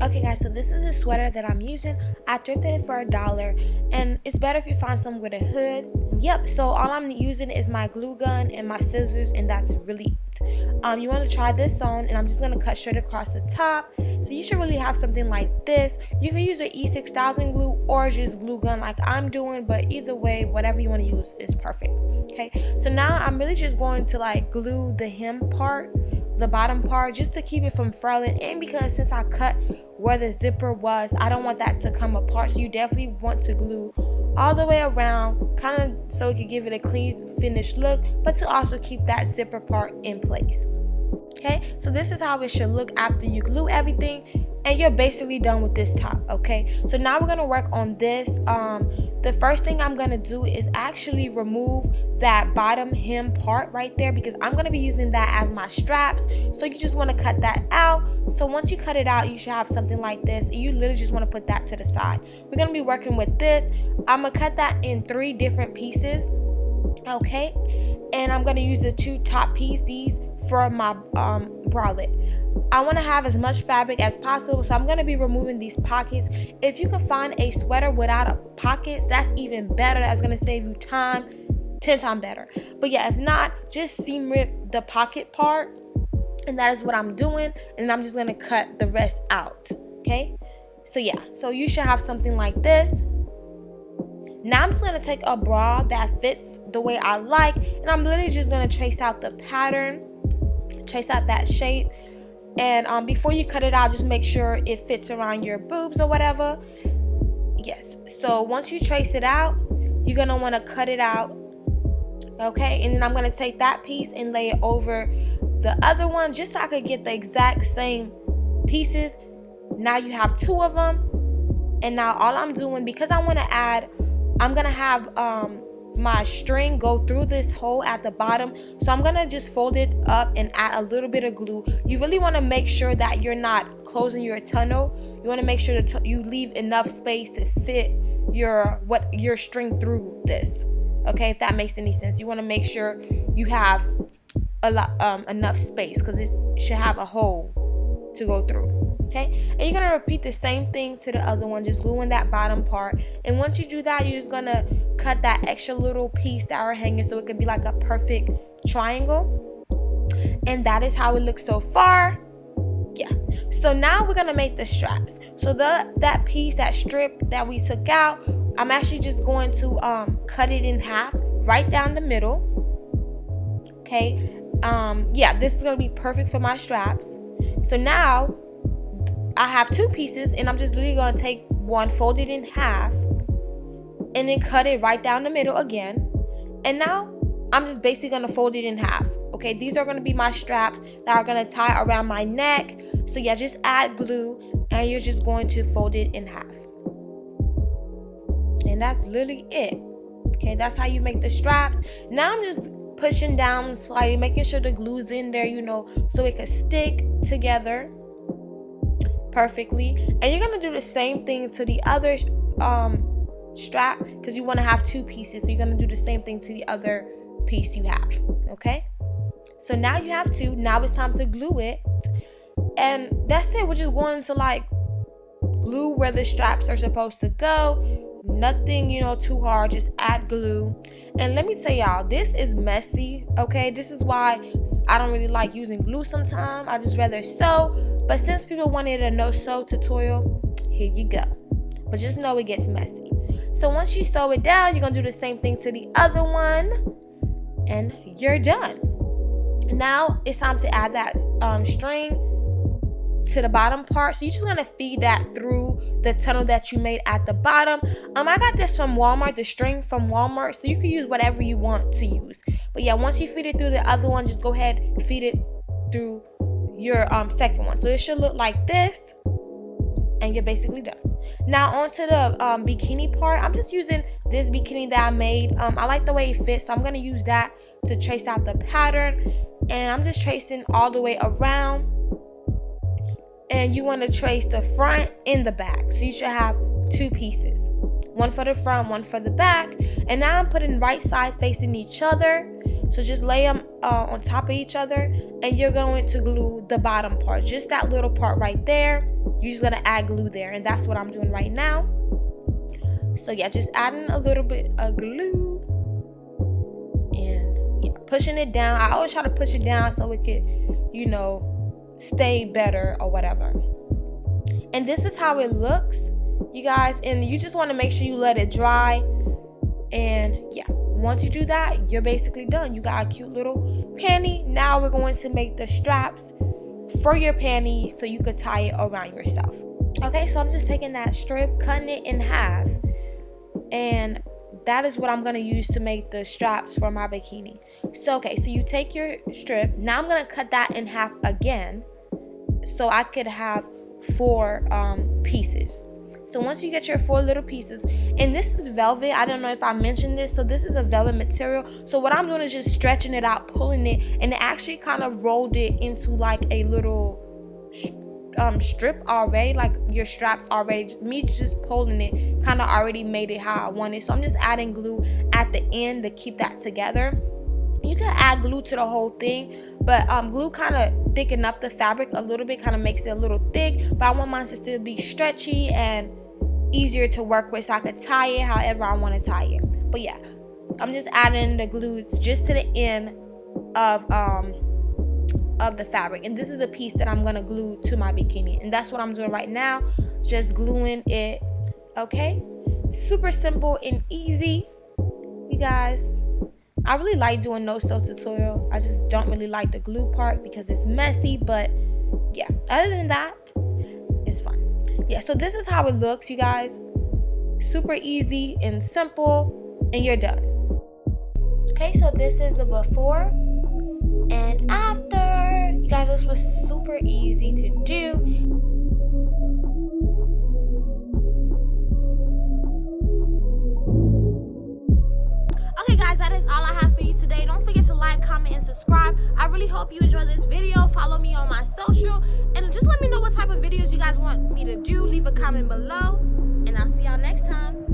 Okay guys, so this is a sweater that I'm using. I thrifted it for $1, and it's better if you find some with a hood. Yep, so all I'm using is my glue gun and my scissors, and that's really it. You want to try this on, and I'm just going to cut straight across the top. So you should really have something like this. You can use an E6000 glue or just glue gun like I'm doing, but either way, whatever you want to use is perfect. Okay, so now I'm really just going to like glue the hem part, the bottom part, just to keep it from furling, and because since I cut where the zipper was, I don't want that to come apart. So you definitely want to glue all the way around, kind of so it can give it a clean finished look, but to also keep that zipper part in place. Okay, so this is how it should look after you glue everything, and you're basically done with this top. Okay, so now we're gonna work on this. The first thing I'm gonna do is actually remove that bottom hem part right there, because I'm gonna be using that as my straps. So you just want to cut that out. So once you cut it out, you should have something like this, and you literally just want to put that to the side. We're gonna be working with this. I'm gonna cut that in 3 different pieces. Okay, and I'm gonna use the 2 top pieces, these, for my bralette. I want to have as much fabric as possible, so I'm going to be removing these pockets. If you can find a sweater without pockets, that's even better. That's going to save you time, 10 times better. But yeah, if not, just seam rip the pocket part, and that is what I'm doing, and I'm just going to cut the rest out. Okay, so yeah, so you should have something like this. Now I'm just going to take a bra that fits the way I like, and I'm literally just going to trace out the pattern, trace out that shape. And before you cut it out, just make sure it fits around your boobs or whatever. Yes, so once you trace it out, you're going to want to cut it out. Okay, and then I'm going to take that piece and lay it over the other one, just so I could get the exact same pieces. Now you have 2 of them. And now all I'm doing, because I want to add, I'm going to have my string go through this hole at the bottom, so I'm gonna just fold it up and add a little bit of glue. You really want to make sure that you're not closing your tunnel. You want to make sure that you leave enough space to fit your string through this. Okay, if that makes any sense. You want to make sure you have a lot enough space, because it should have a hole to go through. Okay, and you're gonna repeat the same thing to the other one, just gluing that bottom part. And once you do that, you're just gonna cut that extra little piece that are hanging, so it could be like a perfect triangle. And that is how it looks so far. Yeah, so now we're gonna make the straps. So that piece, that strip that we took out, I'm actually just going to cut it in half right down the middle. Okay, yeah, this is gonna be perfect for my straps. So now I have 2 pieces, and I'm just literally going to take one, fold it in half, and then cut it right down the middle again. And now I'm just basically going to fold it in half. Okay, these are going to be my straps that are going to tie around my neck. So yeah, just add glue, and you're just going to fold it in half. And that's literally it. Okay, that's how you make the straps. Now I'm just pushing down slightly, making sure the glue's in there, so it can stick together perfectly. And you're gonna do the same thing to the other strap, because you want to have 2 pieces, so you're gonna do the same thing to the other piece you have. Okay, so now you have 2. Now it's time to glue it, and that's it. We're just going to like glue where the straps are supposed to go. Nothing too hard, just add glue. And let me tell y'all, this is messy. Okay, this is why I don't really like using glue sometimes. I just rather sew. But since people wanted a no-sew tutorial, here you go. But just know it gets messy. So once you sew it down, you're going to do the same thing to the other one. And you're done. Now it's time to add that string to the bottom part. So you're just going to feed that through the tunnel that you made at the bottom. I got this from Walmart, the string from Walmart. So you can use whatever you want to use. But yeah, once you feed it through the other one, just go ahead and feed it through your second one. So it should look like this, and you're basically done. Now onto the bikini part. I'm just using this bikini that I made. I like the way it fits, so I'm going to use that to trace out the pattern. And I'm just tracing all the way around, and you want to trace the front and the back. So you should have 2 pieces, one for the front, one for the back. And now I'm putting right side facing each other. So just lay them on top of each other, and you're going to glue the bottom part, just that little part right there. you're just gonna add glue there, and that's what I'm doing right now. So yeah, just adding a little bit of glue and yeah, pushing it down. I always try to push it down so it could, you know, stay better or whatever. And this is how it looks, you guys, and you just want to make sure you let it dry. And yeah, once you do that, you're basically done. You got a cute little panty. Now we're going to make the straps for your panties so you could tie it around yourself. Okay, so I'm just taking that strip, cutting it in half, and that is what I'm going to use to make the straps for my bikini. So okay, so you take your strip. Now I'm going to cut that in half again so I could have 4 pieces. So once you get your 4 little pieces, and this is velvet, I don't know if I mentioned this, so this is a velvet material. So what I'm doing is just stretching it out, pulling it, and it actually kind of rolled it into like a little strip already, like your straps already. Me just pulling it kind of already made it how I want it. So I'm just adding glue at the end to keep that together. You can add glue to the whole thing, but glue kind of thicken up the fabric a little bit, kind of makes it a little thick, but I want mine to still be stretchy and easier to work with, so I could tie it however I want to tie it. But yeah, I'm just adding the glue just to the end of the fabric, and this is a piece that I'm gonna glue to my bikini, and that's what I'm doing right now, just gluing it. Okay, super simple and easy, you guys. I really like doing no sew tutorial. I just don't really like the glue part because it's messy, but yeah, other than that, it's fun. Yeah, so this is how it looks, you guys. Super easy and simple, and you're done. Okay, so this is the before and after. You guys, this was super easy to do. Okay guys, that is all I have for you today. Don't forget to like, comment, and subscribe. I really hope you enjoyed this video. Follow me on my social, and just let me know what type of videos you guys want me to do. Leave a comment below, and I'll see y'all next time.